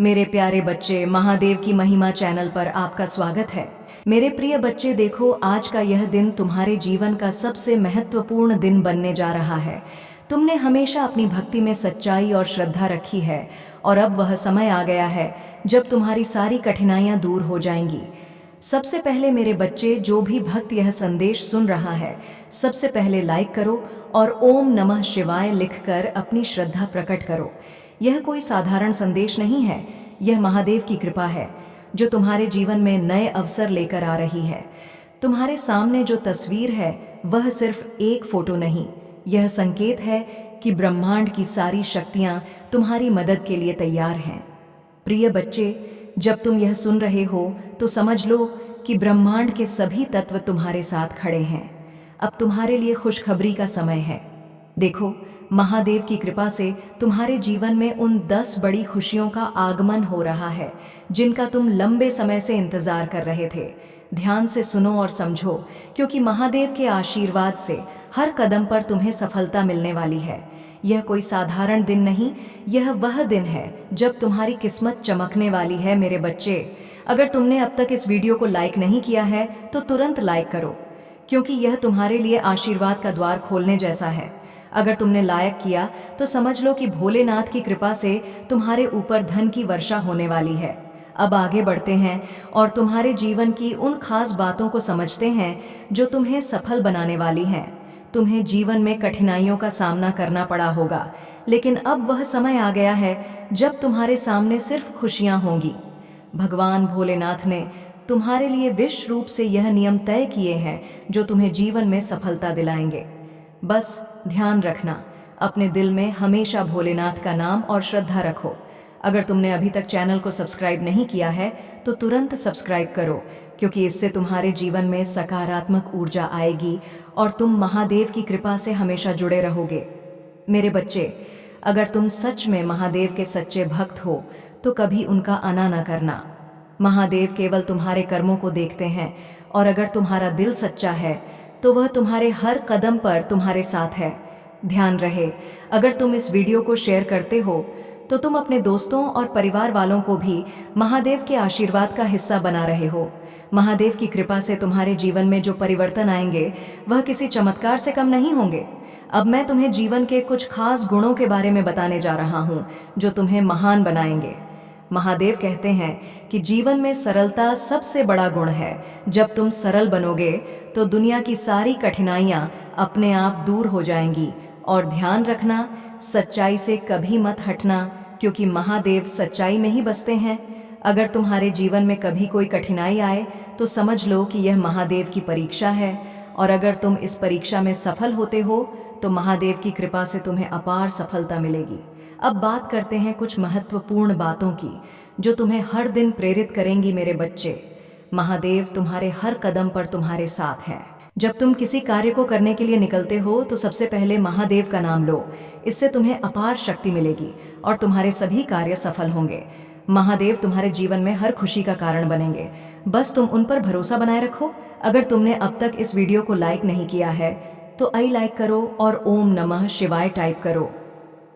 मेरे प्यारे बच्चे, महादेव की महिमा चैनल पर आपका स्वागत है। मेरे प्रिय बच्चे, देखो, आज का यह दिन तुम्हारे जीवन का सबसे महत्वपूर्ण दिन बनने जा रहा है। तुमने हमेशा अपनी भक्ति में सच्चाई और श्रद्धा रखी है, और अब वह समय आ गया है जब तुम्हारी सारी कठिनाइयां दूर हो जाएंगी। सबसे पहले मेरे बच्चे, जो भी भक्त यह संदेश सुन रहा है, सबसे पहले लाइक करो और ओम नमः शिवाय लिखकर अपनी श्रद्धा प्रकट करो। यह कोई साधारण संदेश नहीं है, यह महादेव की कृपा है जो तुम्हारे जीवन में नए अवसर लेकर आ रही है। तुम्हारे सामने जो तस्वीर है वह सिर्फ एक फोटो नहीं, यह संकेत है कि ब्रह्मांड की सारी शक्तियां तुम्हारी मदद के लिए तैयार हैं। प्रिय बच्चे, जब तुम यह सुन रहे हो तो समझ लो कि ब्रह्मांड के सभी तत्व तुम्हारे साथ खड़े हैं। अब तुम्हारे लिए खुशखबरी का समय है। देखो, महादेव की कृपा से तुम्हारे जीवन में उन 10 बड़ी खुशियों का आगमन हो रहा है जिनका तुम लंबे समय से इंतजार कर रहे थे। ध्यान से सुनो और समझो, क्योंकि महादेव के आशीर्वाद से हर कदम पर तुम्हें सफलता मिलने वाली है। यह कोई साधारण दिन नहीं, यह वह दिन है जब तुम्हारी किस्मत चमकने वाली है। मेरे बच्चे, अगर तुमने अब तक इस वीडियो को लाइक नहीं किया है तो तुरंत लाइक करो, क्योंकि यह तुम्हारे लिए आशीर्वाद का द्वार खोलने जैसा है। अगर तुमने लायक किया तो समझ लो कि भोलेनाथ की कृपा से तुम्हारे ऊपर धन की वर्षा होने वाली है। अब आगे बढ़ते हैं और तुम्हारे जीवन की उन खास बातों को समझते हैं जो तुम्हें सफल बनाने वाली हैं। तुम्हें जीवन में कठिनाइयों का सामना करना पड़ा होगा, लेकिन अब वह समय आ गया है जब तुम्हारे सामने सिर्फ खुशियां होंगी। भगवान भोलेनाथ ने तुम्हारे लिए विशेष रूप से यह नियम तय किए हैं जो तुम्हें जीवन में सफलता दिलाएंगे। बस ध्यान रखना, अपने दिल में हमेशा भोलेनाथ का नाम और श्रद्धा रखो। अगर तुमने अभी तक चैनल को सब्सक्राइब नहीं किया है तो तुरंत सब्सक्राइब करो, क्योंकि इससे तुम्हारे जीवन में सकारात्मक ऊर्जा आएगी और तुम महादेव की कृपा से हमेशा जुड़े रहोगे। मेरे बच्चे, अगर तुम सच में महादेव के सच्चे भक्त हो तो कभी उनका आना न करना। महादेव केवल तुम्हारे कर्मों को देखते हैं, और अगर तुम्हारा दिल सच्चा है तो वह तुम्हारे हर कदम पर तुम्हारे साथ है। ध्यान रहे, अगर तुम इस वीडियो को शेयर करते हो तो तुम अपने दोस्तों और परिवार वालों को भी महादेव के आशीर्वाद का हिस्सा बना रहे हो। महादेव की कृपा से तुम्हारे जीवन में जो परिवर्तन आएंगे वह किसी चमत्कार से कम नहीं होंगे। अब मैं तुम्हें जीवन के कुछ खास गुणों के बारे में बताने जा रहा हूँ जो तुम्हें महान बनाएंगे। महादेव कहते हैं कि जीवन में सरलता सबसे बड़ा गुण है। जब तुम सरल बनोगे तो दुनिया की सारी कठिनाइयां अपने आप दूर हो जाएंगी। और ध्यान रखना, सच्चाई से कभी मत हटना, क्योंकि महादेव सच्चाई में ही बसते हैं। अगर तुम्हारे जीवन में कभी कोई कठिनाई आए तो समझ लो कि यह महादेव की परीक्षा है, और अगर तुम इस परीक्षा में सफल होते हो तो महादेव की कृपा से तुम्हें अपार सफलता मिलेगी। अब बात करते हैं कुछ महत्वपूर्ण बातों की जो तुम्हें हर दिन प्रेरित करेंगी। मेरे बच्चे, महादेव तुम्हारे हर कदम पर तुम्हारे साथ हैं। जब तुम किसी कार्य को करने के लिए निकलते हो तो सबसे पहले महादेव का नाम लो। इससे तुम्हें अपार शक्ति मिलेगी और तुम्हारे सभी कार्य सफल होंगे। महादेव तुम्हारे जीवन में हर खुशी का कारण बनेंगे। बस तुम उन पर भरोसा बनाए रखो। अगर तुमने अब तक इस वीडियो को लाइक नहीं किया है तो लाइक करो और ओम नमः शिवाय टाइप करो।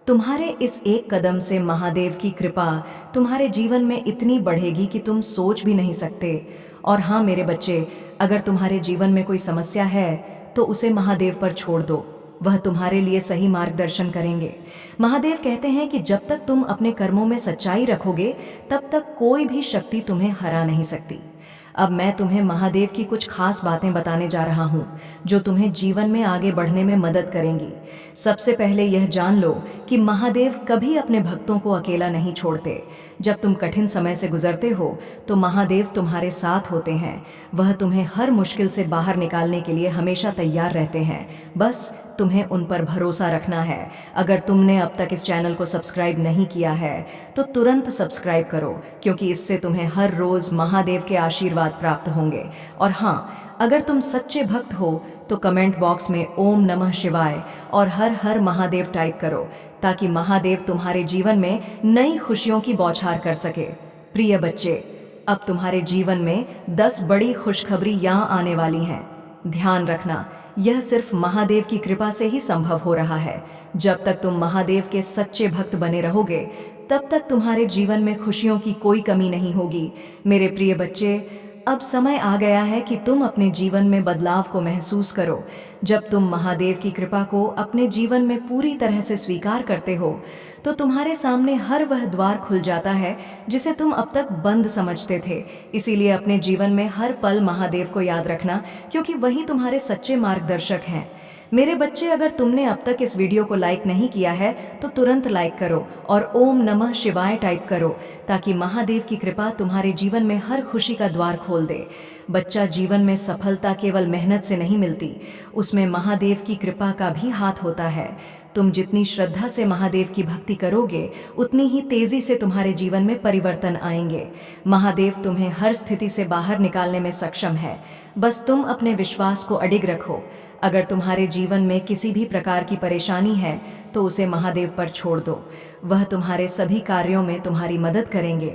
तुम्हारे इस एक कदम से महादेव की कृपा तुम्हारे जीवन में इतनी बढ़ेगी कि तुम सोच भी नहीं सकते। और हाँ मेरे बच्चे, अगर तुम्हारे जीवन में कोई समस्या है तो उसे महादेव पर छोड़ दो, वह तुम्हारे लिए सही मार्गदर्शन करेंगे। महादेव कहते हैं कि जब तक तुम अपने कर्मों में सच्चाई रखोगे तब तक कोई भी शक्ति तुम्हें हरा नहीं सकती। अब मैं तुम्हें महादेव की कुछ खास बातें बताने जा रहा हूँ जो तुम्हें जीवन में आगे बढ़ने में मदद करेंगी। सबसे पहले यह जान लो कि महादेव कभी अपने भक्तों को अकेला नहीं छोड़ते। जब तुम कठिन समय से गुजरते हो तो महादेव तुम्हारे साथ होते हैं। वह तुम्हें हर मुश्किल से बाहर निकालने के लिए हमेशा तैयार रहते हैं। बस तुम्हें उन पर भरोसा रखना है। अगर तुमने अब तक इस चैनल को सब्सक्राइब नहीं किया है तो तुरंत सब्सक्राइब करो, क्योंकि इससे तुम्हें हर रोज महादेव के आशीर्वाद प्राप्त होंगे। और हाँ, अगर तुम सच्चे भक्त हो तो कमेंट बॉक्स में ओम नमः शिवाय और हर हर महादेव टाइप करो, ताकि महादेव तुम्हारे जीवन में नई खुशियों की बौछार कर सके। प्रिय बच्चे, अब तुम्हारे जीवन में 10 बड़ी खुशखबरी यहाँ आने वाली हैं। ध्यान रखना, यह सिर्फ महादेव की कृपा से ही संभव हो रहा है। जब तक तुम महादेव के सच्चे भक्त बने रहोगे तब तक तुम्हारे जीवन में खुशियों की कोई कमी नहीं होगी। मेरे प्रिय बच्चे, अब समय आ गया है कि तुम अपने जीवन में बदलाव को महसूस करो। जब तुम महादेव की कृपा को अपने जीवन में पूरी तरह से स्वीकार करते हो, तो तुम्हारे सामने हर वह द्वार खुल जाता है जिसे तुम अब तक बंद समझते थे। इसीलिए अपने जीवन में हर पल महादेव को याद रखना, क्योंकि वही तुम्हारे सच्चे मार्गदर्शक हैं। मेरे बच्चे, अगर तुमने अब तक इस वीडियो को लाइक नहीं किया है तो तुरंत लाइक करो और ओम नमः शिवाय टाइप करो, ताकि महादेव की कृपा तुम्हारे जीवन में हर खुशी का द्वार खोल दे। बच्चा, जीवन में सफलता केवल मेहनत से नहीं मिलती, उसमें महादेव की कृपा का भी हाथ होता है। तुम जितनी श्रद्धा से महादेव की भक्ति करोगे, उतनी ही तेजी से तुम्हारे जीवन में परिवर्तन आएंगे। महादेव तुम्हें हर स्थिति से बाहर निकालने में सक्षम है। बस तुम अपने विश्वास को अडिग रखो। अगर तुम्हारे जीवन में किसी भी प्रकार की परेशानी है तो उसे महादेव पर छोड़ दो, वह तुम्हारे सभी कार्यों में तुम्हारी मदद करेंगे।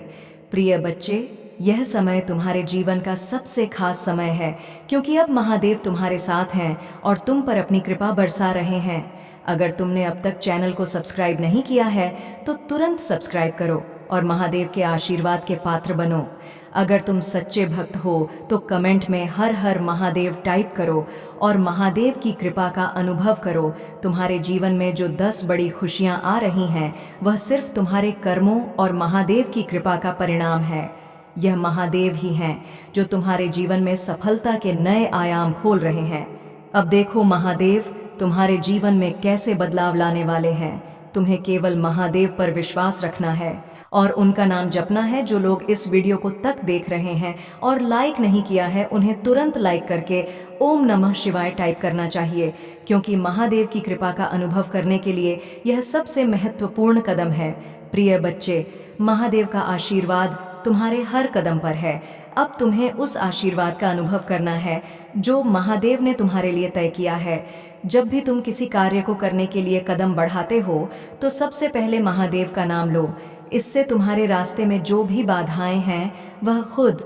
प्रिय बच्चे, यह समय तुम्हारे जीवन का सबसे खास समय है, क्योंकि अब महादेव तुम्हारे साथ हैं और तुम पर अपनी कृपा बरसा रहे हैं। अगर तुमने अब तक चैनल को सब्सक्राइब नहीं किया है तो तुरंत सब्सक्राइब करो और महादेव के आशीर्वाद के पात्र बनो। अगर तुम सच्चे भक्त हो तो कमेंट में हर हर महादेव टाइप करो और महादेव की कृपा का अनुभव करो। तुम्हारे जीवन में जो 10 बड़ी खुशियां आ रही हैं, वह सिर्फ तुम्हारे कर्मों और महादेव की कृपा का परिणाम है। यह महादेव ही हैं जो तुम्हारे जीवन में सफलता के नए आयाम खोल रहे हैं। अब देखो महादेव तुम्हारे जीवन में कैसे बदलाव लाने वाले हैं। तुम्हें केवल महादेव पर विश्वास रखना है और उनका नाम जपना है। जो लोग इस वीडियो को तक देख रहे हैं और लाइक नहीं किया है, उन्हें तुरंत लाइक करके ओम नमः शिवाय टाइप करना चाहिए, क्योंकि महादेव की कृपा का अनुभव करने के लिए यह सबसे महत्वपूर्ण कदम है। प्रिय बच्चे, महादेव का आशीर्वाद तुम्हारे हर कदम पर है। अब तुम्हें उस आशीर्वाद का अनुभव करना है जो महादेव ने तुम्हारे लिए तय किया है। जब भी तुम किसी कार्य को करने के लिए कदम बढ़ाते हो, तो सबसे पहले महादेव का नाम लो। इससे तुम्हारे रास्ते में जो भी बाधाएं हैं, वह खुद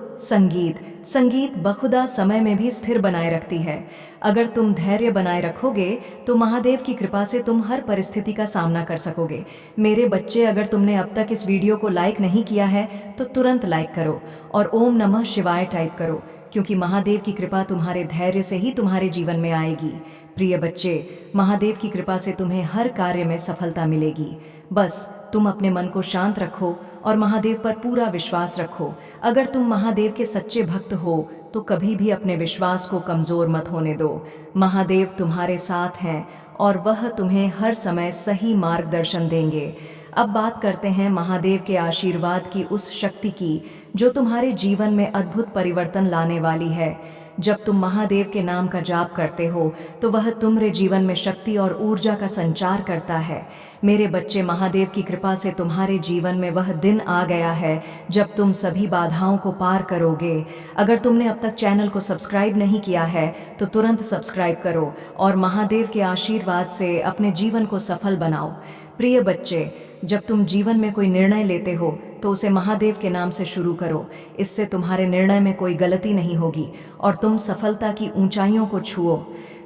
संगीत बखुदा समय में भी स्थिर बनाए रखती है। अगर तुम धैर्य बनाए रखोगे तो महादेव की कृपा से तुम हर परिस्थिति का सामना कर सकोगे। मेरे बच्चे, अगर तुमने अब तक इस वीडियो को लाइक नहीं किया है तो तुरंत लाइक करो और ओम नमः शिवाय टाइप करो, क्योंकि महादेव की कृपा तुम्हारे धैर्य से ही तुम्हारे जीवन में आएगी। प्रिय बच्चे, महादेव की कृपा से तुम्हें हर कार्य में सफलता मिलेगी। बस तुम अपने मन को शांत रखो और महादेव पर पूरा विश्वास रखो। अगर तुम महादेव के सच्चे भक्त हो तो कभी भी अपने विश्वास को कमजोर मत होने दो। महादेव तुम्हारे साथ हैं और वह तुम्हें हर समय सही मार्गदर्शन देंगे। अब बात करते हैं महादेव के आशीर्वाद की, उस शक्ति की जो तुम्हारे जीवन में अद्भुत परिवर्तन लाने वाली है। जब तुम महादेव के नाम का जाप करते हो तो वह तुम्हारे जीवन में शक्ति और ऊर्जा का संचार करता है। मेरे बच्चे, महादेव की कृपा से तुम्हारे जीवन में वह दिन आ गया है जब तुम सभी बाधाओं को पार करोगे। अगर तुमने अब तक चैनल को सब्सक्राइब नहीं किया है तो तुरंत सब्सक्राइब करो और महादेव के आशीर्वाद से अपने जीवन को सफल बनाओ। प्रिय बच्चे, जब तुम जीवन में कोई निर्णय लेते हो तो उसे महादेव के नाम से शुरू करो। इससे तुम्हारे निर्णय में कोई गलती नहीं होगी और तुम सफलता की ऊंचाइयों को छुओ।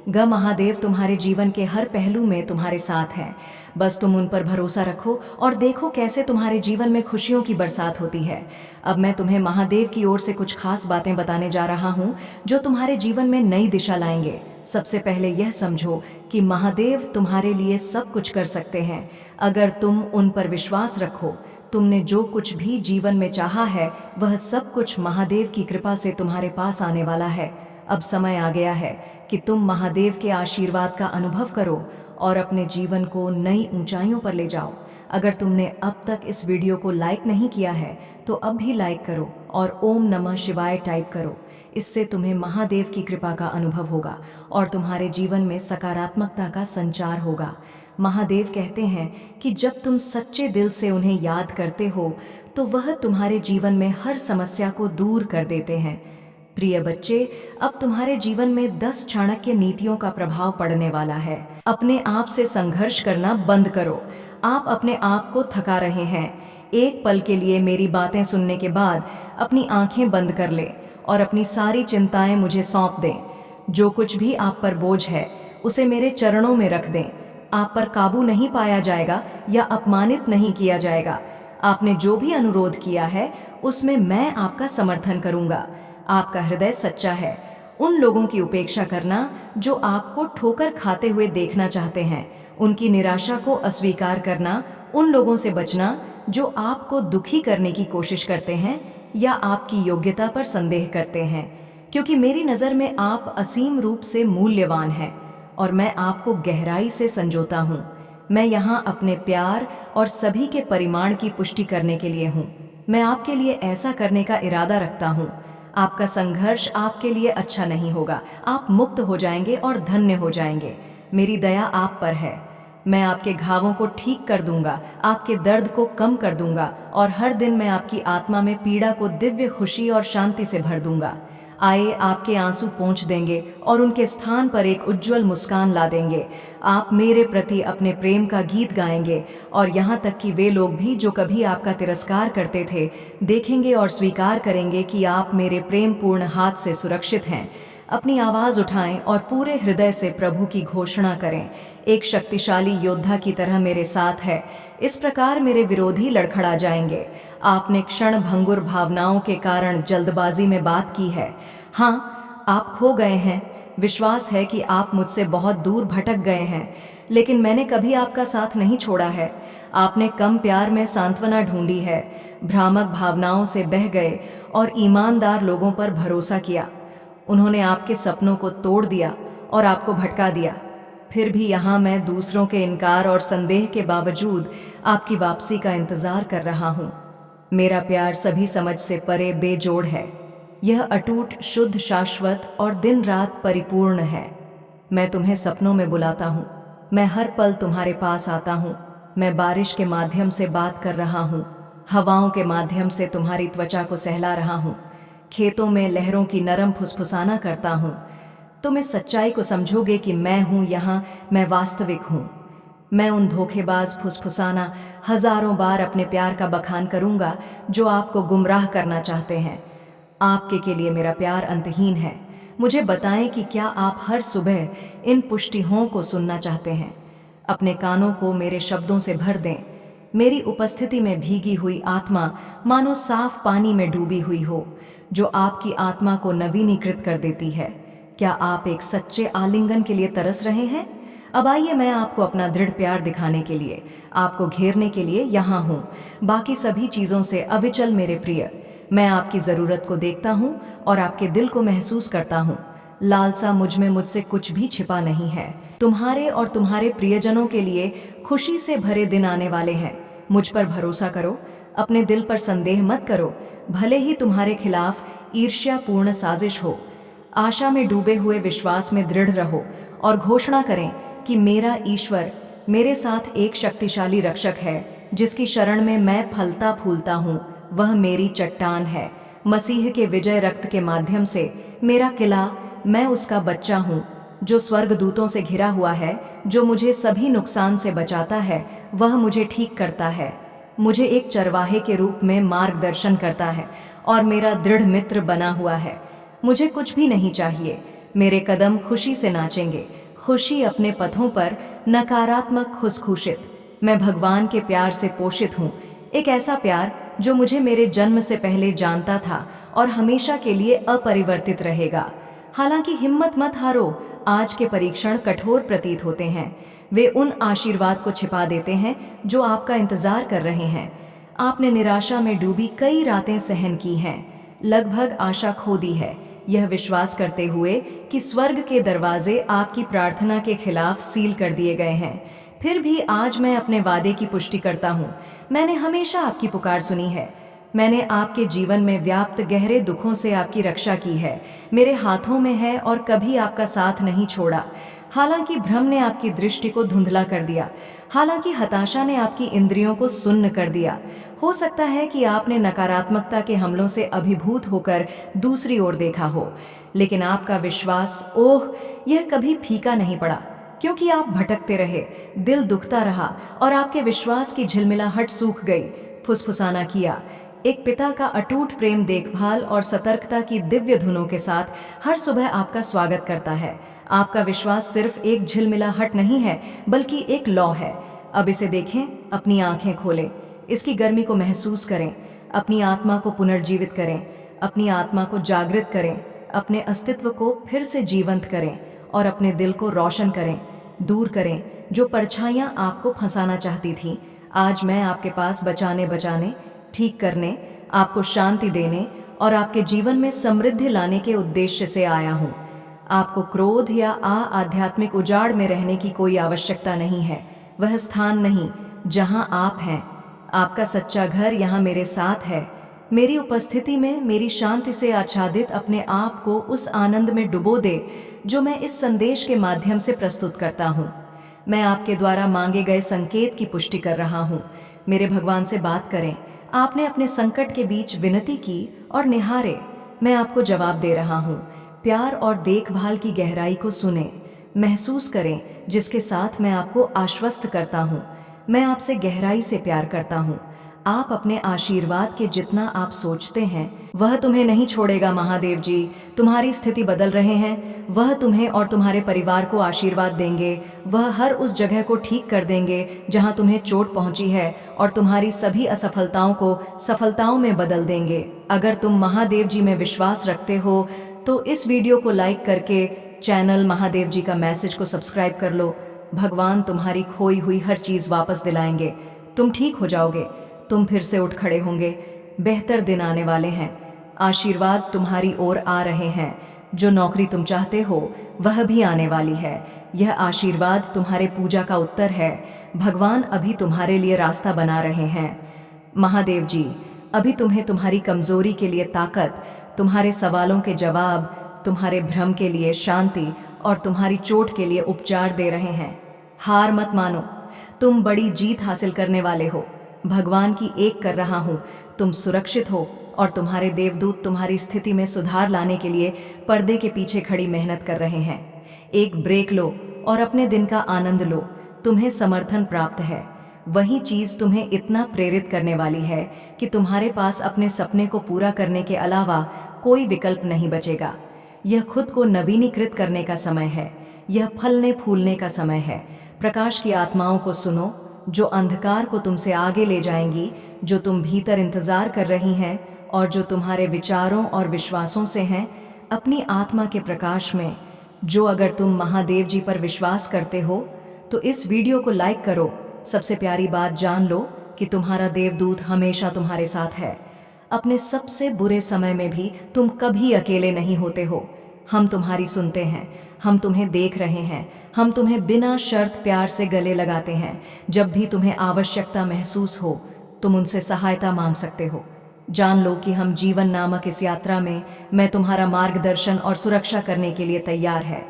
महादेव तुम्हारे जीवन के हर पहलू में तुम्हारे साथ हैं। बस तुम उन पर भरोसा रखो और देखो कैसे तुम्हारे जीवन में खुशियों की बरसात होती है। अब मैं तुम्हें महादेव की ओर से कुछ खास बातें बताने जा रहा हूँ जो तुम्हारे जीवन में नई दिशा लाएंगे। सबसे पहले यह समझो कि महादेव तुम्हारे लिए सब कुछ कर सकते हैं, अगर तुम उन पर विश्वास रखो। तुमने जो कुछ भी जीवन में चाहा है, वह सब कुछ महादेव की कृपा से तुम्हारे पास आने वाला है। अब समय आ गया है कि तुम महादेव के आशीर्वाद का अनुभव करो और अपने जीवन को नई ऊंचाइयों पर ले जाओ। अगर तुमने अब तक इस वीडियो को लाइक नहीं किया है तो अब भी लाइक करो और ओम नमः शिवाय टाइप करो। इससे तुम्हें महादेव की कृपा का अनुभव होगा और तुम्हारे जीवन में सकारात्मकता का संचार होगा। महादेव कहते हैं कि जब तुम सच्चे दिल से उन्हें याद करते हो तो वह तुम्हारे जीवन में हर समस्या को दूर कर देते हैं। प्रिय बच्चे, अब तुम्हारे जीवन में 10 चाणक्य नीतियों का प्रभाव पड़ने वाला है। अपने आप से संघर्ष करना बंद करो। आप अपने आप को थका रहे हैं। एक पल के लिए मेरी बातें सुनने के बाद अपनी आंखें बंद कर ले और अपनी सारी चिंताएं मुझे सौंप दें। जो कुछ भी आप पर बोझ है उसे मेरे चरणों में रख दें। आप पर काबू नहीं पाया जाएगा या अपमानित नहीं किया जाएगा। आपने जो भी अनुरोध किया है उसमें मैं आपका समर्थन करूंगा। आपका हृदय सच्चा है। उन लोगों की उपेक्षा करना जो आपको ठोकर खाते हुए देखना चाहते हैं, उनकी निराशा को अस्वीकार करना, उन लोगों से बचना जो आपको दुखी करने की कोशिश करते हैं या आपकी योग्यता पर संदेह करते हैं, क्योंकि मेरी नज़र में आप असीम रूप से मूल्यवान हैं और मैं आपको गहराई से संजोता हूँ। मैं यहाँ अपने प्यार और सभी के परिमाण की पुष्टि करने के लिए हूँ। मैं आपके लिए ऐसा करने का इरादा रखता हूँ। आपका संघर्ष आपके लिए अच्छा नहीं होगा। आप मुक्त हो जाएंगे और धन्य हो जाएंगे। मेरी दया आप पर है। मैं आपके घावों को ठीक कर दूंगा, आपके दर्द को कम कर दूंगा और हर दिन मैं आपकी आत्मा में पीड़ा को दिव्य खुशी और शांति से भर दूंगा। आए आपके आंसू पोंछ देंगे और उनके स्थान पर एक उज्जवल मुस्कान ला देंगे। आप मेरे प्रति अपने प्रेम का गीत गाएंगे और यहाँ तक कि वे लोग भी जो कभी आपका तिरस्कार करते थे, देखेंगे और स्वीकार करेंगे कि आप मेरे प्रेम पूर्ण हाथ से सुरक्षित हैं। अपनी आवाज़ उठाएं और पूरे हृदय से प्रभु की घोषणा करें। एक शक्तिशाली योद्धा की तरह मेरे साथ है। इस प्रकार मेरे विरोधी लड़खड़ा जाएंगे। आपने क्षण भंगुर भावनाओं के कारण जल्दबाजी में बात की है। हाँ, आप खो गए हैं। विश्वास है कि आप मुझसे बहुत दूर भटक गए हैं, लेकिन मैंने कभी आपका साथ नहीं छोड़ा है। आपने कम प्यार में सांत्वना ढूंढी है, भ्रामक भावनाओं से बह गए और ईमानदार लोगों पर भरोसा किया। उन्होंने आपके सपनों को तोड़ दिया और आपको भटका दिया। फिर भी यहाँ मैं दूसरों के इनकार और संदेह के बावजूद आपकी वापसी का इंतजार कर रहा हूँ। मेरा प्यार सभी समझ से परे बेजोड़ है। यह अटूट, शुद्ध, शाश्वत और दिन रात परिपूर्ण है। मैं तुम्हें सपनों में बुलाता हूँ। मैं हर पल तुम्हारे पास आता हूँ। मैं बारिश के माध्यम से बात कर रहा हूँ, हवाओं के माध्यम से तुम्हारी त्वचा को सहला रहा हूँ, खेतों में लहरों की नरम फुसफुसाना करता हूँ। तुम इस सच्चाई को समझोगे कि मैं हूँ यहाँ, मैं वास्तविक हूँ। मैं उन धोखेबाज फुसफुसाना हजारों बार अपने प्यार का बखान करूँगा जो आपको गुमराह करना चाहते हैं। आपके के लिए मेरा प्यार अंतहीन है। मुझे बताएं कि क्या आप हर सुबह इन पुष्टियों को सुनना चाहते हैं। अपने कानों को मेरे शब्दों से भर दें। मेरी उपस्थिति में भीगी हुई आत्मा मानो साफ पानी में डूबी हुई हो, जो आपकी आत्मा को नवीनीकृत कर देती है। क्या आप एक सच्चे आलिंगन के लिए तरस रहे हैं? अब आइए, मैं आपको अपना दृढ़ प्यार दिखाने के लिए, आपको घेरने के लिए यहाँ हूँ। बाकी सभी चीज़ों से अविचल मेरे प्रिय। मैं आपकी ज़रूरत को देखता हूँ और आपके दिल को महसूस करता हूँ। लालसा मुझ में मुझसे कुछ भी छिपा नहीं है। तुम्हारे और तुम्हारे प्रियजनों के लिए खुशी से भरे दिन आने वाले हैं। मुझ पर भरोसा करो, अपने दिल पर संदेह मत करो, भले ही तुम्हारे खिलाफ ईर्ष्यापूर्ण साजिश हो। आशा में डूबे हुए विश्वास में दृढ़ रहो और घोषणा करें कि मेरा ईश्वर मेरे साथ एक शक्तिशाली रक्षक है, जिसकी शरण में मैं फलता फूलता हूँ। वह मेरी चट्टान है, मसीह के विजय रक्त के माध्यम से मेरा किला। मैं उसका बच्चा हूँ जो स्वर्गदूतों से घिरा हुआ है, जो मुझे सभी नुकसान से बचाता है। वह मुझे ठीक करता है, मुझे एक चरवाहे के रूप में मार्गदर्शन करता है और मेरा दृढ़ मित्र बना हुआ है। मुझे कुछ भी नहीं चाहिए। मेरे कदम खुशी से नाचेंगे, खुशी अपने पथों पर, नकारात्मक खुशखुशित। मैं भगवान के प्यार से पोषित हूँ, एक ऐसा प्यार जो मुझे मेरे जन्म से पहले जानता था और हमेशा के लिए अपरिवर्तित रहेगा। हालांकि हिम्मत मत हारो, आज के परीक्षण कठोर प्रतीत होते हैं। वे उन आशीर्वाद को छिपा देते हैं जो आपका इंतजार कर रहे हैं। आपने निराशा में डूबी कई रातें सहन की हैं, लगभग आशा खो दी है, यह विश्वास करते हुए कि स्वर्ग के दरवाजे आपकी प्रार्थना के खिलाफ सील कर दिए गए हैं। फिर भी आज मैं अपने वादे की पुष्टि करता हूँ। मैंने हमेशा आपकी पुकार सुनी है। मैंने आपके जीवन में व्याप्त गहरे दुखों से आपकी रक्षा की है। मेरे हाथों में है और कभी आपका साथ नहीं छोड़ा। हालांकि भ्रम ने आपकी दृष्टि को धुंधला कर दिया, हालांकि हताशा ने आपकी इंद्रियों को सुन्न कर दिया। हो सकता है कि आपने नकारात्मकता के हमलों से अभिभूत होकर दूसरी ओर देखा हो, लेकिन आपका विश्वास, ओह, यह कभी फीका नहीं पड़ा, क्योंकि आप भटकते रहे, दिल दुखता रहा और आपके विश्वास की झिलमिलाहट सूख गई। फुसफुसाना किया। एक पिता का अटूट प्रेम देखभाल और सतर्कता की दिव्य धुनों के साथ हर सुबह आपका स्वागत करता है। आपका विश्वास सिर्फ एक झिलमिलाहट नहीं है, बल्कि एक लौ है। अब इसे देखें, अपनी आंखें खोलें। इसकी गर्मी को महसूस करें, अपनी आत्मा को पुनर्जीवित करें, अपनी आत्मा को जागृत करें, अपने अस्तित्व को फिर से जीवंत करें और अपने दिल को रोशन करें, दूर करें जो परछाइयाँ आपको फंसाना चाहती थीं। आज मैं आपके पास बचाने, ठीक करने, आपको शांति देने और आपके जीवन में समृद्धि लाने के उद्देश्य से आया हूँ। आपको क्रोध या आध्यात्मिक उजाड़ में रहने की कोई आवश्यकता नहीं है। वह स्थान नहीं जहाँ आप हैं। आपका सच्चा घर यहाँ मेरे साथ है। मेरी उपस्थिति में मेरी शांति से आच्छादित अपने आप को उस आनंद में डुबो दे जो मैं इस संदेश के माध्यम से प्रस्तुत करता हूँ। मैं आपके द्वारा मांगे गए संकेत की पुष्टि कर रहा हूँ। मेरे भगवान से बात करें। आपने अपने संकट के बीच विनती की और निहारे। मैं आपको जवाब दे रहा हूँ। प्यार और देखभाल की गहराई को सुने, महसूस करें जिसके साथ मैं आपको आश्वस्त करता हूँ। मैं आपसे गहराई से प्यार करता हूँ। आप अपने आशीर्वाद के जितना आप सोचते हैं वह तुम्हें नहीं छोड़ेगा। महादेव जी तुम्हारी स्थिति बदल रहे हैं। वह तुम्हें और तुम्हारे परिवार को आशीर्वाद देंगे। वह हर उस जगह को ठीक कर देंगे जहां तुम्हें चोट पहुंची है और तुम्हारी सभी असफलताओं को सफलताओं में बदल देंगे। अगर तुम महादेव जी में विश्वास रखते हो तो इस वीडियो को लाइक करके चैनल महादेव जी का मैसेज को सब्सक्राइब कर लो। भगवान तुम्हारी खोई हुई हर चीज़ वापस दिलाएंगे। तुम ठीक हो जाओगे। तुम फिर से उठ खड़े होंगे। बेहतर दिन आने वाले हैं। आशीर्वाद तुम्हारी ओर आ रहे हैं। जो नौकरी तुम चाहते हो वह भी आने वाली है। यह आशीर्वाद तुम्हारे पूजा का उत्तर है। भगवान अभी तुम्हारे लिए रास्ता बना रहे हैं। महादेव जी अभी तुम्हें तुम्हारी कमजोरी के लिए ताकत, तुम्हारे सवालों के जवाब, तुम्हारे भ्रम के लिए शांति और तुम्हारी चोट के लिए उपचार दे रहे हैं। हार मत मानो। तुम बड़ी जीत हासिल करने वाले हो। भगवान की एक कर रहा हूँ। तुम सुरक्षित हो और तुम्हारे देवदूत तुम्हारी स्थिति में सुधार लाने के लिए पर्दे के पीछे खड़ी मेहनत कर रहे हैं। एक ब्रेक लो और अपने दिन का आनंद लो। तुम्हें समर्थन प्राप्त है। वही चीज़ तुम्हें इतना प्रेरित करने वाली है कि तुम्हारे पास अपने सपने को पूरा करने के अलावा कोई विकल्प नहीं बचेगा। यह खुद को नवीनीकृत करने का समय है। यह फलने फूलने का समय है। प्रकाश की आत्माओं को सुनो जो अंधकार को तुमसे आगे ले जाएंगी, जो तुम भीतर इंतजार कर रही हैं और जो तुम्हारे विचारों और विश्वासों से हैं। अपनी आत्मा के प्रकाश में जो अगर तुम महादेव जी पर विश्वास करते हो तो इस वीडियो को लाइक करो। सबसे प्यारी बात जान लो कि तुम्हारा देवदूत हमेशा तुम्हारे साथ है। अपने सबसे बुरे समय में भी तुम कभी अकेले नहीं होते हो। हम तुम्हारी सुनते हैं। हम तुम्हें देख रहे हैं। हम तुम्हें बिना शर्त प्यार से गले लगाते हैं। जब भी तुम्हें आवश्यकता महसूस हो तुम उनसे सहायता मांग सकते हो। जान लो कि हम जीवन नामक इस यात्रा में मैं तुम्हारा मार्गदर्शन और सुरक्षा करने के लिए तैयार है।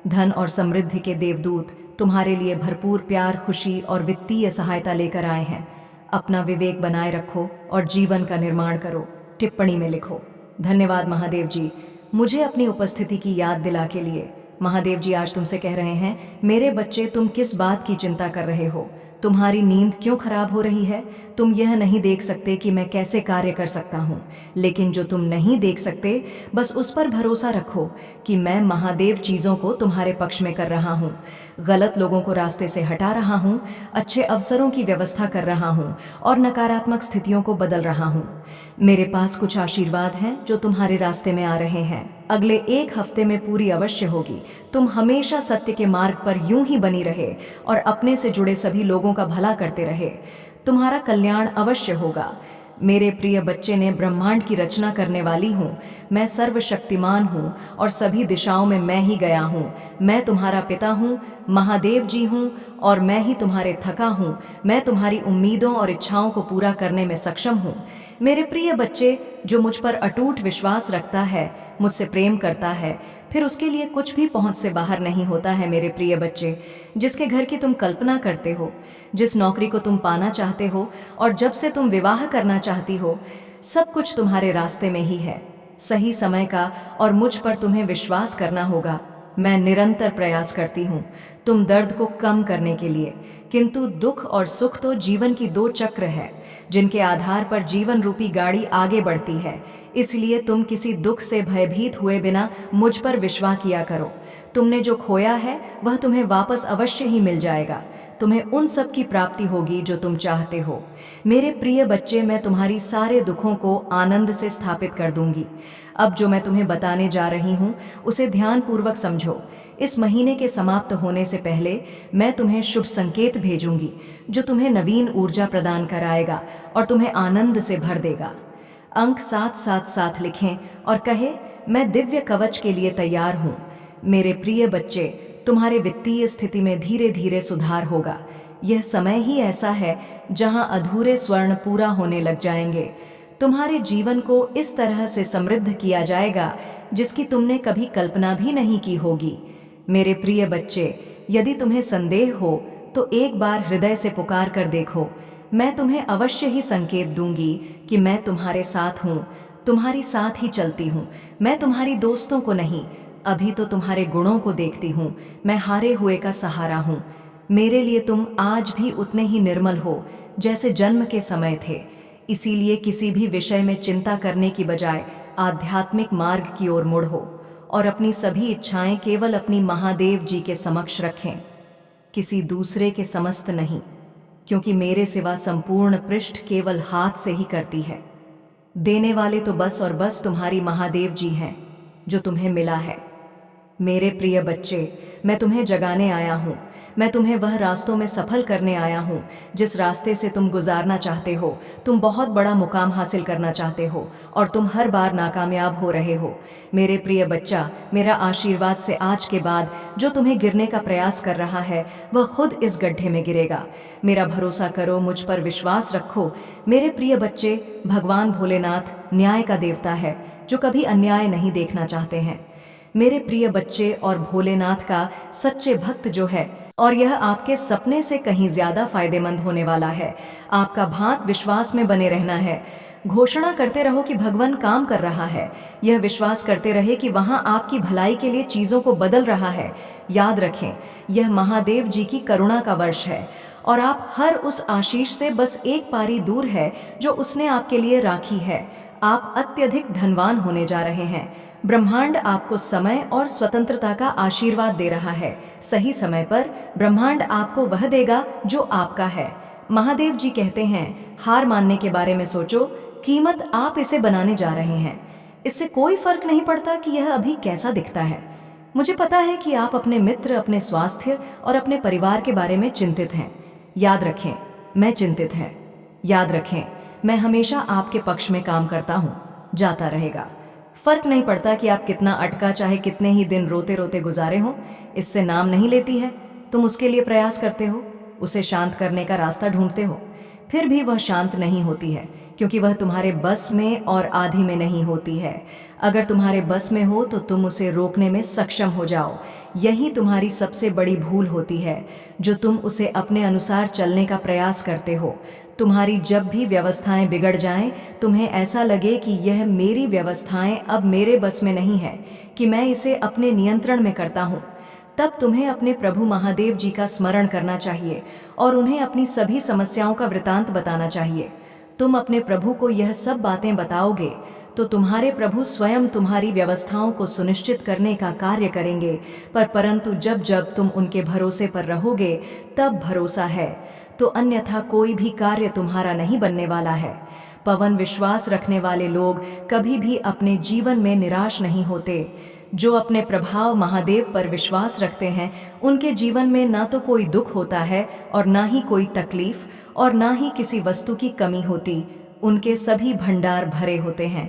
धन और समृद्धि के देवदूत तुम्हारे लिए भरपूर प्यार, खुशी और वित्तीय सहायता लेकर आए हैं। अपना विवेक बनाए रखो और जीवन का निर्माण करो। टिप्पणी में लिखो, धन्यवाद महादेव जी मुझे अपनी उपस्थिति की याद दिला के लिए। महादेव जी आज तुमसे कह रहे हैं, मेरे बच्चे तुम किस बात की चिंता कर रहे हो? तुम्हारी नींद क्यों खराब हो रही है? तुम यह नहीं देख सकते कि मैं कैसे कार्य कर सकता हूँ, लेकिन जो तुम नहीं देख सकते बस उस पर भरोसा रखो कि मैं महादेव चीज़ों को तुम्हारे पक्ष में कर रहा हूँ। गलत लोगों को रास्ते से हटा रहा हूँ, अच्छे अवसरों की व्यवस्था कर रहा हूँ और नकारात्मक स्थितियों को बदल रहा हूँ। मेरे पास कुछ आशीर्वाद हैं जो तुम्हारे रास्ते में आ रहे हैं। अगले 1 हफ्ते में पूरी अवश्य होगी। तुम हमेशा सत्य के मार्ग पर यूं ही बनी रहे और अपने से जुड़े सभी लोगों का भला करते रहे। तुम्हारा कल्याण अवश्य होगा। मेरे प्रिय बच्चे ने ब्रह्मांड की रचना करने वाली हूँ। मैं सर्वशक्तिमान हूँ और सभी दिशाओं में मैं ही गया हूँ। मैं तुम्हारा पिता हूँ, महादेव जी हूँ और मैं ही तुम्हारे थका हूँ। मैं तुम्हारी उम्मीदों और इच्छाओं को पूरा करने में सक्षम हूँ। मेरे प्रिय बच्चे, जो मुझ पर अटूट विश्वास रखता है, मुझसे प्रेम करता है, फिर उसके लिए कुछ भी पहुंच से बाहर नहीं होता है। मेरे प्रिय बच्चे, जिसके घर की तुम कल्पना करते हो, जिस नौकरी को तुम पाना चाहते हो और जब से तुम विवाह करना चाहती हो, सब कुछ तुम्हारे रास्ते में ही है। सही समय का और मुझ पर तुम्हें विश्वास करना होगा। मैं निरंतर प्रयास करती हूँ तुम दर्द को कम करने के लिए, किंतु दुख और सुख तो जीवन की 2 चक्र है जिनके आधार पर जीवन रूपी गाड़ी आगे बढ़ती है। इसलिए तुम किसी दुख से भयभीत हुए बिना मुझ पर विश्वास किया करो। तुमने जो खोया है वह तुम्हें वापस अवश्य ही मिल जाएगा। तुम्हें उन सब की प्राप्ति होगी जो तुम चाहते हो। मेरे प्रिय बच्चे, मैं तुम्हारी सारे दुखों को आनंद से स्थापित कर दूंगी। अब जो मैं तुम्हें बताने जा रही हूँ उसे ध्यानपूर्वक समझो। इस महीने के समाप्त होने से पहले मैं तुम्हें शुभ संकेत भेजूंगी जो तुम्हें नवीन ऊर्जा प्रदान कराएगा और तुम्हें आनंद से भर देगा। अंक 777 लिखें और कहे, मैं दिव्य कवच के लिए तैयार हूँ। मेरे प्रिय बच्चे, तुम्हारे वित्तीय स्थिति में धीरे धीरे सुधार होगा। यह समय ही ऐसा है जहां अधूरे स्वर्ण पूरा होने लग जाएंगे। तुम्हारे जीवन को इस तरह से समृद्ध किया जाएगा जिसकी तुमने कभी कल्पना भी नहीं की होगी। मेरे प्रिय बच्चे, यदि तुम्हें संदेह हो तो एक बार हृदय से पुकार कर देखो। मैं तुम्हें अवश्य ही संकेत दूंगी कि मैं तुम्हारे साथ हूँ, तुम्हारी साथ ही चलती हूँ। मैं तुम्हारी दोस्तों को नहीं, अभी तो तुम्हारे गुणों को देखती हूँ। मैं हारे हुए का सहारा हूँ। मेरे लिए तुम आज भी उतने ही निर्मल हो जैसे जन्म के समय थे। इसीलिए किसी भी विषय में चिंता करने की बजाय आध्यात्मिक मार्ग की ओर मुड़ो और अपनी सभी इच्छाएं केवल अपनी महादेव जी के समक्ष रखें, किसी दूसरे के समस्त नहीं, क्योंकि मेरे सिवा संपूर्ण पृष्ठ केवल हाथ से ही करती है। देने वाले तो बस और बस तुम्हारी महादेव जी हैं जो तुम्हें मिला है। मेरे प्रिय बच्चे, मैं तुम्हें जगाने आया हूँ। मैं तुम्हें वह रास्तों में सफल करने आया हूँ जिस रास्ते से तुम गुजारना चाहते हो। तुम बहुत बड़ा मुकाम हासिल करना चाहते हो और तुम हर बार नाकामयाब हो रहे हो। मेरे प्रिय बच्चा, मेरा आशीर्वाद से आज के बाद जो तुम्हें गिरने का प्रयास कर रहा है वह खुद इस गड्ढे में गिरेगा। मेरा भरोसा करो, मुझ पर विश्वास रखो। मेरे प्रिय बच्चे, भगवान भोलेनाथ न्याय का देवता है जो कभी अन्याय नहीं देखना चाहते हैं। मेरे प्रिय बच्चे, और भोलेनाथ का सच्चे भक्त जो है, और यह आपके सपने से कहीं ज्यादा फायदेमंद होने वाला है। आपका भांत विश्वास में बने रहना है। घोषणा करते रहो कि भगवान काम कर रहा है। यह विश्वास करते रहे कि वहां आपकी भलाई के लिए चीजों को बदल रहा है। याद रखें, यह महादेव जी की करुणा का वर्ष है और आप हर उस आशीष से बस एक पारी दूर है जो उसने आपके लिए राखी है। आप अत्यधिक धनवान होने जा रहे हैं। ब्रह्मांड आपको समय और स्वतंत्रता का आशीर्वाद दे रहा है। सही समय पर ब्रह्मांड आपको वह देगा जो आपका है। महादेव जी कहते हैं, हार मानने के बारे में सोचो, कीमत आप इसे बनाने जा रहे हैं। इससे कोई फर्क नहीं पड़ता कि यह अभी कैसा दिखता है। मुझे पता है कि आप अपने मित्र, अपने स्वास्थ्य और अपने परिवार के बारे में चिंतित हैं। याद रखें, मैं चिंतित है। याद रखें, मैं हमेशा आपके पक्ष में काम करता हूँ, जाता रहेगा। फर्क नहीं पड़ता कि आप कितना अटका, चाहे कितने ही दिन रोते रोते गुजारे हों, इससे नाम नहीं लेती है। तुम उसके लिए प्रयास करते हो, उसे शांत करने का रास्ता ढूंढते हो, फिर भी वह शांत नहीं होती है क्योंकि वह तुम्हारे बस में और आधी में नहीं होती है। अगर तुम्हारे बस में हो तो तुम उसे रोकने में सक्षम हो जाओ। यही तुम्हारी सबसे बड़ी भूल होती है, जो तुम उसे अपने अनुसार चलने का प्रयास करते हो। तुम्हारी जब भी व्यवस्थाएं बिगड़ जाएं, तुम्हें ऐसा लगे कि यह मेरी व्यवस्थाएं अब मेरे बस में नहीं है, कि मैं इसे अपने नियंत्रण में करता हूँ, तब तुम्हें अपने प्रभु महादेव जी का स्मरण करना चाहिए और उन्हें अपनी सभी समस्याओं का वृतांत बताना चाहिए। तुम अपने प्रभु को यह सब बातें बताओगे तो तुम्हारे प्रभु स्वयं तुम्हारी व्यवस्थाओं को सुनिश्चित करने का कार्य करेंगे। परंतु जब जब तुम उनके भरोसे पर रहोगे तब भरोसा है, तो अन्यथा कोई भी कार्य तुम्हारा नहीं बनने वाला है। पवन विश्वास रखने वाले लोग कभी भी अपने जीवन में निराश नहीं होते। जो अपने प्रभाव महादेव पर विश्वास रखते हैं, उनके जीवन में ना तो कोई दुख होता है और ना ही कोई तकलीफ और ना ही किसी वस्तु की कमी होती। उनके सभी भंडार भरे होते हैं,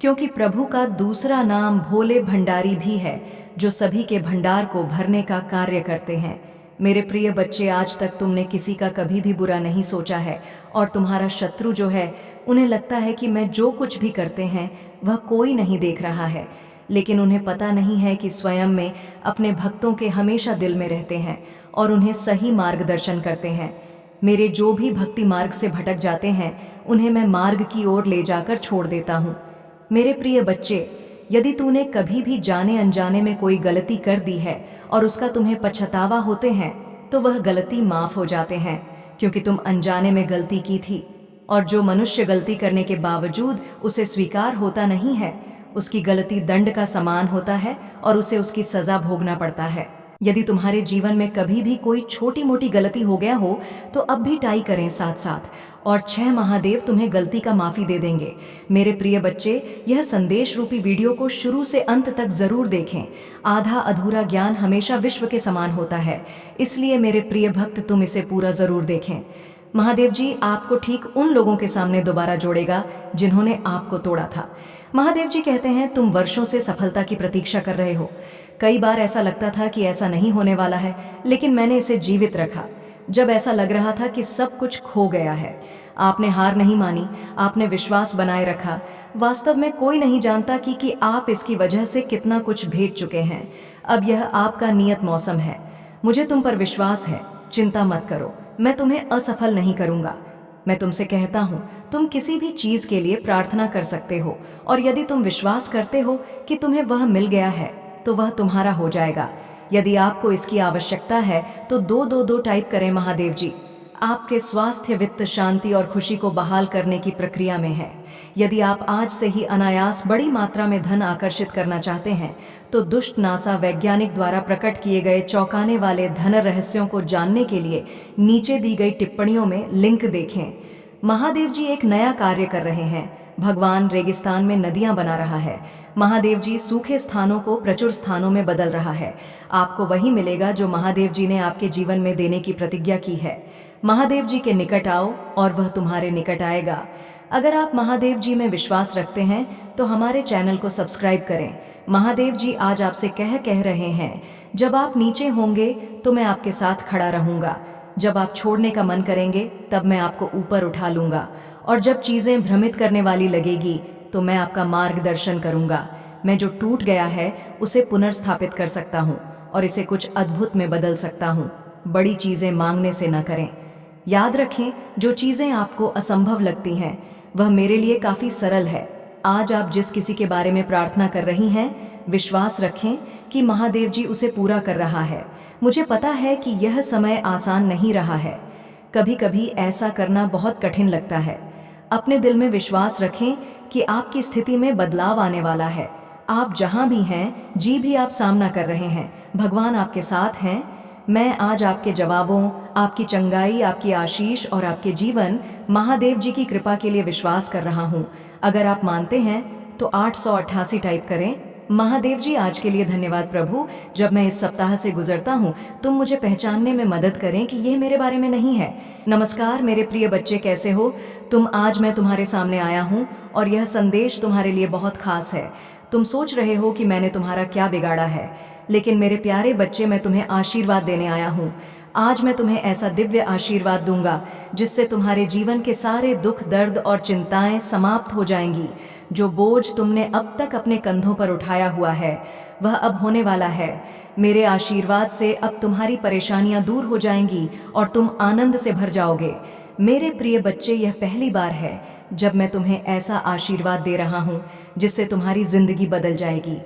क्योंकि प्रभु का दूसरा नाम भोले भंडारी भी है, जो सभी के भंडार को भरने का कार्य करते हैं। मेरे प्रिय बच्चे, आज तक तुमने किसी का कभी भी बुरा नहीं सोचा है, और तुम्हारा शत्रु जो है, उन्हें लगता है कि मैं जो कुछ भी करते हैं वह कोई नहीं देख रहा है। लेकिन उन्हें पता नहीं है कि स्वयं में अपने भक्तों के हमेशा दिल में रहते हैं और उन्हें सही मार्गदर्शन करते हैं। मेरे जो भी भक्ति मार्ग से भटक जाते हैं, उन्हें मैं मार्ग की ओर ले जाकर छोड़ देता हूँ। मेरे प्रिय बच्चे, यदि तूने कभी भी जाने अनजाने में कोई गलती कर दी है और उसका तुम्हें पछतावा होते हैं, तो वह गलती माफ हो जाते हैं, क्योंकि तुम अनजाने में गलती की थी। और जो मनुष्य गलती करने के बावजूद उसे स्वीकार होता नहीं है, उसकी गलती दंड का समान होता है और उसे उसकी सजा भोगना पड़ता है। यदि तुम्हारे जीवन में कभी भी कोई छोटी मोटी गलती हो गया हो तो अब भी ट्राई करें साथ साथ, और 6 महादेव तुम्हें गलती का माफी दे देंगे। मेरे प्रिय बच्चे, यह संदेश रूपी वीडियो को शुरू से अंत तक जरूर देखें। आधा अधूरा ज्ञान हमेशा विश्व के समान होता है, इसलिए मेरे प्रिय भक्त तुम इसे पूरा जरूर देखें। महादेव जी आपको ठीक उन लोगों के सामने दोबारा जोड़ेगा जिन्होंने आपको तोड़ा था। महादेव जी कहते हैं तुम वर्षों से सफलता की प्रतीक्षा कर रहे हो। कई बार ऐसा लगता था कि ऐसा नहीं होने वाला है, लेकिन मैंने इसे जीवित रखा। जब ऐसा लग रहा था कि सब कुछ खो गया है, आपने हार नहीं मानी, आपने विश्वास बनाए रखा। वास्तव में कोई नहीं जानता कि आप इसकी वजह से कितना कुछ भेज चुके हैं। अब यह आपका नियत मौसम है। मुझे तुम पर विश्वास है, चिंता मत करो, मैं तुम्हें असफल नहीं करूंगा। मैं तुमसे कहता हूँ तुम किसी भी चीज के लिए प्रार्थना कर सकते हो, और यदि तुम विश्वास करते हो कि तुम्हें वह मिल गया है तो वह तुम्हारा हो जाएगा। यदि आपको इसकी आवश्यकता है तो 222 टाइप करें। महादेव जी आपके स्वास्थ्य, वित्त, शांति और खुशी को बहाल करने की प्रक्रिया में है। यदि आप आज से ही अनायास बड़ी मात्रा में धन आकर्षित करना चाहते हैं तो दुष्ट नासा वैज्ञानिक द्वारा प्रकट किए गए चौंकाने वाले धन रहस्यों को जानने के लिए नीचे दी गई टिप्पणियों में लिंक देखें। महादेव जी एक नया कार्य कर रहे हैं। भगवान रेगिस्तान में नदियां बना रहा है। महादेव जी सूखे स्थानों को प्रचुर स्थानों में बदल रहा है। आपको वही मिलेगा जो महादेव जी ने आपके जीवन में देने की प्रतिज्ञा की है। महादेव जी के निकट आओ और वह तुम्हारे निकट आएगा। अगर आप महादेव जी में विश्वास रखते हैं तो हमारे चैनल को सब्सक्राइब करें। महादेव जी आज आपसे कह रहे हैं, जब आप नीचे होंगे तो मैं आपके साथ खड़ा रहूंगा। जब आप छोड़ने का मन करेंगे तब मैं आपको ऊपर उठा लूंगा, और जब चीजें भ्रमित करने वाली लगेगी तो मैं आपका मार्गदर्शन करूंगा। मैं जो टूट गया है उसे पुनर्स्थापित कर सकता हूँ और इसे कुछ अद्भुत में बदल सकता हूँ। बड़ी चीजें मांगने से न करें। याद रखें, जो चीजें आपको असंभव लगती हैं वह मेरे लिए काफी सरल है। आज आप जिस किसी के बारे में प्रार्थना कर रही हैं, विश्वास रखें कि महादेव जी उसे पूरा कर रहा है। मुझे पता है कि यह समय आसान नहीं रहा है। कभी कभी ऐसा करना बहुत कठिन लगता है। अपने दिल में विश्वास रखें कि आपकी स्थिति में बदलाव आने वाला है। आप जहां भी हैं, जी भी आप सामना कर रहे हैं, भगवान आपके साथ हैं। मैं आज आपके जवाबों, आपकी चंगाई, आपकी आशीष और आपके जीवन महादेव जी की कृपा के लिए विश्वास कर रहा हूं। अगर आप मानते हैं तो 888 टाइप करें। महादेव जी आज के लिए धन्यवाद प्रभु। जब मैं इस सप्ताह से गुजरता हूँ तुम मुझे पहचानने में मदद करें कि यह मेरे बारे में नहीं है। नमस्कार मेरे प्रिय बच्चे, कैसे हो तुम? आज मैं तुम्हारे सामने आया हूँ और यह संदेश तुम्हारे लिए बहुत खास है। तुम सोच रहे हो कि मैंने तुम्हारा क्या बिगाड़ा है, लेकिन मेरे प्यारे बच्चे, मैं तुम्हें आशीर्वाद देने आया हूँ। आज मैं तुम्हें ऐसा दिव्य आशीर्वाद दूंगा जिससे तुम्हारे जीवन के सारे दुख, दर्द और चिंताएं समाप्त हो जाएंगी। जो बोझ तुमने अब तक अपने कंधों पर उठाया हुआ है वह अब होने वाला है। मेरे आशीर्वाद से अब तुम्हारी परेशानियां दूर हो जाएंगी और तुम आनंद से भर जाओगे। मेरे प्रिय बच्चे, यह पहली बार है जब मैं तुम्हें ऐसा आशीर्वाद दे रहा हूँ जिससे तुम्हारी जिंदगी बदल जाएगी।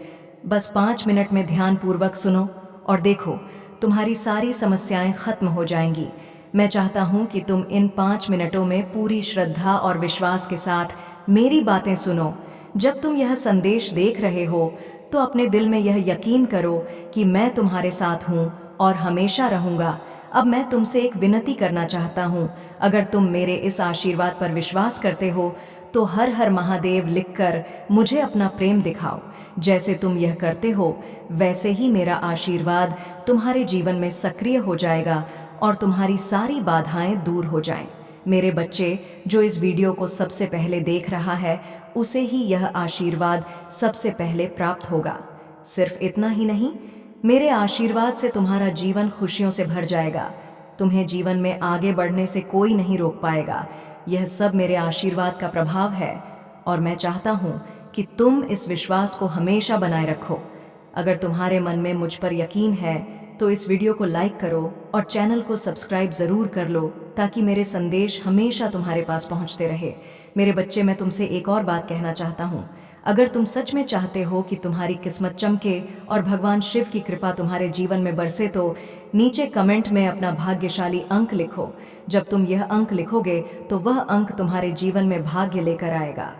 बस 5 मिनट में ध्यानपूर्वक सुनो और देखो, तुम्हारी सारी समस्याएं खत्म हो जाएंगी। मैं चाहता हूं कि तुम इन 5 मिनटों में पूरी श्रद्धा और विश्वास के साथ मेरी बातें सुनो। जब तुम यह संदेश देख रहे हो तो अपने दिल में यह यकीन करो कि मैं तुम्हारे साथ हूं और हमेशा रहूंगा। अब मैं तुमसे एक विनती करना चाहता हूं। अगर तुम मेरे इस आशीर्वाद पर विश्वास करते हो तो हर हर महादेव लिखकर मुझे अपना प्रेम दिखाओ। जैसे तुम यह करते हो वैसे ही मेरा आशीर्वाद तुम्हारे जीवन में सक्रिय हो जाएगा और तुम्हारी सारी बाधाएं दूर हो जाएं। मेरे बच्चे, जो इस वीडियो को सबसे पहले देख रहा है उसे ही यह आशीर्वाद सबसे पहले प्राप्त होगा। सिर्फ इतना ही नहीं, मेरे आशीर्वाद से तुम्हारा जीवन खुशियों से भर जाएगा। तुम्हें जीवन में आगे बढ़ने से कोई नहीं रोक पाएगा। यह सब मेरे आशीर्वाद का प्रभाव है और मैं चाहता हूँ कि तुम इस विश्वास को हमेशा बनाए रखो। अगर तुम्हारे मन में मुझ पर यकीन है तो इस वीडियो को लाइक करो और चैनल को सब्सक्राइब ज़रूर कर लो ताकि मेरे संदेश हमेशा तुम्हारे पास पहुँचते रहे। मेरे बच्चे, मैं तुमसे एक और बात कहना चाहता हूँ। अगर तुम सच में चाहते हो कि तुम्हारी किस्मत चमके और भगवान शिव की कृपा तुम्हारे जीवन में बरसे तो नीचे कमेंट में अपना भाग्यशाली अंक लिखो। जब तुम यह अंक लिखोगे तो वह अंक तुम्हारे जीवन में भाग्य लेकर आएगा।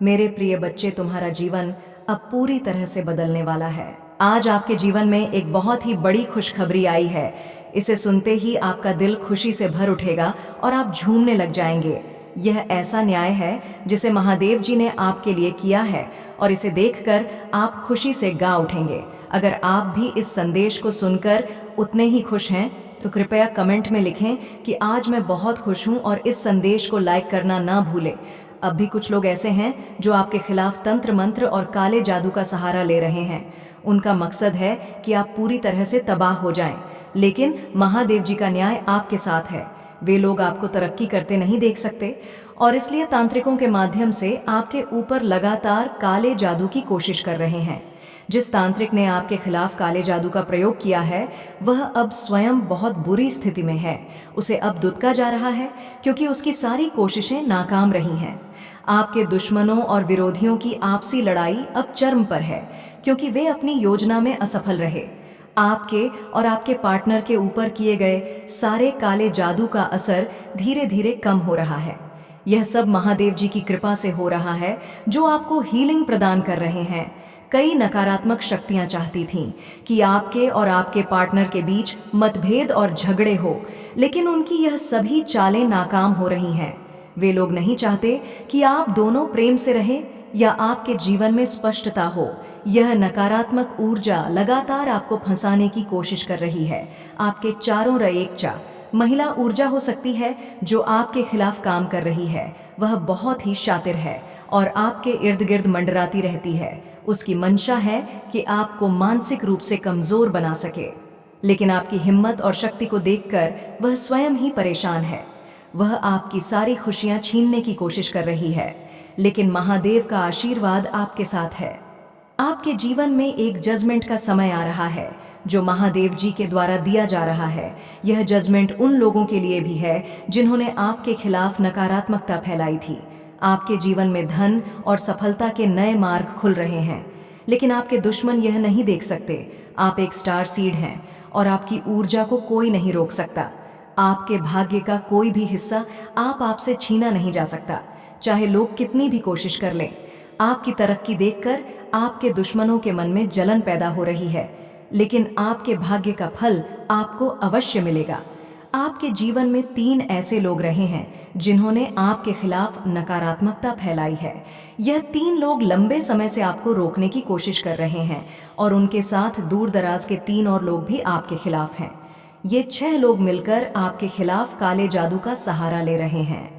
मेरे प्रिय बच्चे, तुम्हारा जीवन अब पूरी तरह से बदलने वाला है। आज आपके जीवन में एक बहुत ही बड़ी खुशखबरी आई है। इसे सुनते ही आपका दिल खुशी से भर उठेगा और आप झूमने लग जाएंगे। यह ऐसा न्याय है जिसे महादेव जी ने आपके लिए किया है और इसे देखकर आप खुशी से गा उठेंगे। अगर आप भी इस संदेश को सुनकर उतने ही खुश हैं तो कृपया कमेंट में लिखें कि आज मैं बहुत खुश हूं और इस संदेश को लाइक करना ना भूलें। अब भी कुछ लोग ऐसे हैं जो आपके खिलाफ तंत्र मंत्र और काले जादू का सहारा ले रहे हैं। उनका मकसद है कि आप पूरी तरह से तबाह हो जाएं, लेकिन महादेव जी का न्याय आपके साथ है। वे लोग आपको तरक्की करते नहीं देख सकते और इसलिए तांत्रिकों के माध्यम से आपके ऊपर लगातार काले जादू की कोशिश कर रहे हैं। जिस तांत्रिक ने आपके खिलाफ काले जादू का प्रयोग किया है वह अब स्वयं बहुत बुरी स्थिति में है। उसे अब दुत्का जा रहा है क्योंकि उसकी सारी कोशिशें नाकाम रही हैं। आपके दुश्मनों और विरोधियों की आपसी लड़ाई अब चरम पर है क्योंकि वे अपनी योजना में असफल रहे। आपके और आपके पार्टनर के ऊपर किए गए सारे काले जादू का असर धीरे धीरे कम हो रहा है। यह सब महादेव जी की कृपा से हो रहा है जो आपको हीलिंग प्रदान कर रहे हैं। कई नकारात्मक शक्तियां चाहती थीं कि आपके और आपके पार्टनर के बीच मतभेद और झगड़े हो, लेकिन उनकी यह सभी चालें नाकाम हो रही हैं। वे लोग नहीं चाहते कि आप दोनों प्रेम से रहें या आपके जीवन में स्पष्टता हो। यह नकारात्मक ऊर्जा लगातार आपको फंसाने की कोशिश कर रही है। आपके चारों रएकचा महिला ऊर्जा हो सकती है जो आपके खिलाफ काम कर रही है। वह बहुत ही शातिर है और आपके इर्द गिर्द मंडराती रहती है। उसकी मंशा है कि आपको मानसिक रूप से कमजोर बना सके, लेकिन आपकी हिम्मत और शक्ति को देखकर वह स्वयं ही परेशान है। वह आपकी सारी खुशियां छीनने की कोशिश कर रही है, लेकिन महादेव का आशीर्वाद आपके साथ है। आपके जीवन में एक जजमेंट का समय आ रहा है जो महादेव जी के द्वारा दिया जा रहा है। यह जजमेंट उन लोगों के लिए भी है जिन्होंने आपके खिलाफ नकारात्मकता फैलाई थी। आपके जीवन में धन और सफलता के नए मार्ग खुल रहे हैं, लेकिन आपके दुश्मन यह नहीं देख सकते। आप एक स्टार सीड हैं और आपकी ऊर्जा को कोई नहीं रोक सकता। आपके भाग्य का कोई भी हिस्सा आपसे छीना नहीं जा सकता, चाहे लोग कितनी भी कोशिश कर लें। आपकी तरक्की देखकर आपके दुश्मनों के मन में जलन पैदा हो रही है, लेकिन आपके भाग्य का फल आपको अवश्य मिलेगा। आपके जीवन में 3 ऐसे लोग रहे हैं जिन्होंने आपके खिलाफ नकारात्मकता फैलाई है। यह 3 लोग लंबे समय से आपको रोकने की कोशिश कर रहे हैं और उनके साथ दूर दराज के 3 और लोग भी आपके खिलाफ हैं। ये 6 लोग मिलकर आपके खिलाफ काले जादू का सहारा ले रहे हैं।